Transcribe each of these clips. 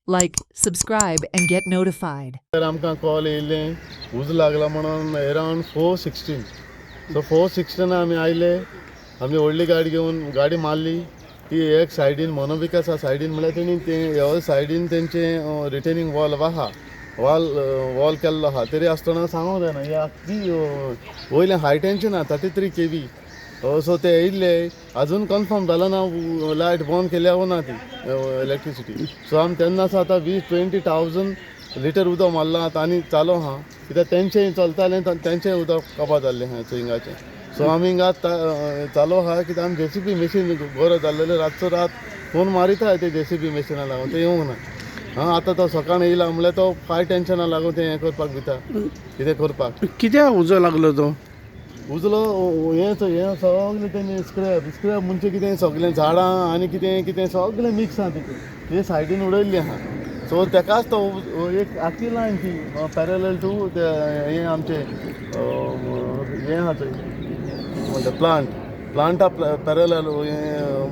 Like, subscribe, and get notified. तर आमकां call येयल्ले उज लागला म्हणून अरावंड 4:16. सो 4:16 आमी आयले. आमी व्हडली गाडी घेवन गाडी मारली. ती एक सायडीन मोनोबिक आसा सायडीन म्हळ्यार तेणी ह्या सायडीन तेंचे रिटेनिंग वॉल आहा वॉल केल्लो आहा तरी आसतना सांगूंक जायना ही आख्खी वयलें हाय टेंशन आहा 33 kV. सो ते येयल्ले अजून कन्फर्म जालो ना लायट बंद केल्या ना ती इलेक्ट्रिसिटी. सो आमी तेन्नाच आतां 20,000 लिटर उदक मारलां आतां आनी चालू आहा कित्याक तेंचें चलतालें तेंचें उदक कपा जाल्लें आहा हिंगाचें. सो आमी हिंगा चालू आहा कित्याक आमी JCB मशीन गरज जाल्लेलें रातचो रात फोन मारिता ते JCB मशिना लागून ते येवंक ना. आतां तो सकाळीं येयला म्हणल्यार तो कांय टेंशना लागून तें हें करपाक भिता कितें करपाक. कित्याक उजो लागलो तो? उजलो हें सगळें तेणी स्क्रॅप म्हणजे कितें सगळें झाडां आनी कितें कितें सगळें मिक्स आहा तितून ते सायडीन उडयल्ली आहा. सो तेकाच तो एक आख्खी लायन ती पॅरल टू हें आमचें हें आहा थंय म्हणटा प्लांटा पॅरल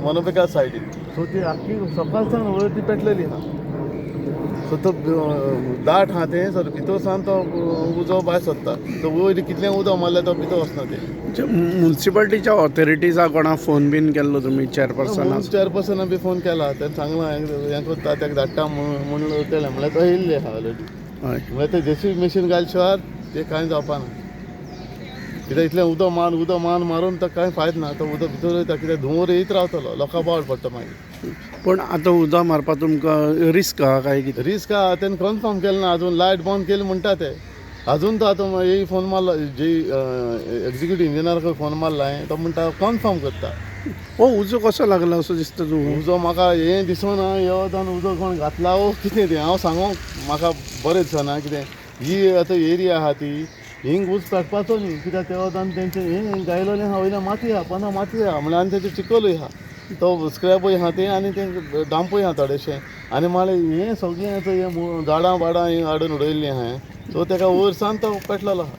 मोनोपिका सायडीन. सो ती आख्खी सकाळसान वयर ती पेटलेली आहा. सो तो दाट आहा तें सर भितर सावन तो उजो भायर सरता. तो वयर कितलें उदक मारलें तो भितर वचना तें. म्युन्सिपाल्टीच्या ऑथॉरिटीजाक कोणाक फोन बीन केल्लो तुमी चेअरपर्सनाक? चेअरपर्सना बी फोन केला तें सांगलां हें करता ताका धाडटा म्हणून उरतलें म्हळ्यार तो येयल्ले आहा ऑलरेडी. हय. म्हळ्यार ते JCB मशीन घाल्या शिवाय तें कांय जावपाना कित्याक इतलें उदक मारून तो कांय फायदो ना. तो उदक भितर वयता कित्याक धुंवर येयत रावतलो लोकां बोवाळ पडटा मागीर. पण आतां उदक मारपाक तुमकां रिस्क आहा काय कितें? रिस्क आहा तेणें कन्फर्म केलें ना अजून लायट बंद केली म्हणटा ते अजून तो आतां हे फोन मारला जे एक्झिक्युटीव इंजिनियराक फोन मारला हांवें तो म्हणटा कन्फर्म करता. हो उजो कसो लागला असो दिसता तुका? उजो म्हाका हें दिसना येवदान उजो कोण घातला कितें तें हांव सांगूंक म्हाका बरें दिसना कितें ही आतां एरिया आहा ती हिंग उज पेटपाचो न्ही कित्याक ते वदान तेंचें हें गायलोलें आहा वयल्यान माती आहा पोंदा माती आहा म्हळ्यार आनी तेंचें चिकलूय आहा तो स्क्रॅपूय आहा तें आनी तें डांपूय आहा थोडेशें आनी म्हळ्यार हें सगळें आतां हें झाडां बाडां हें हाडून उडयल्लीं आहा. सो तेका वयर सावन तो पेटलेलो आहा.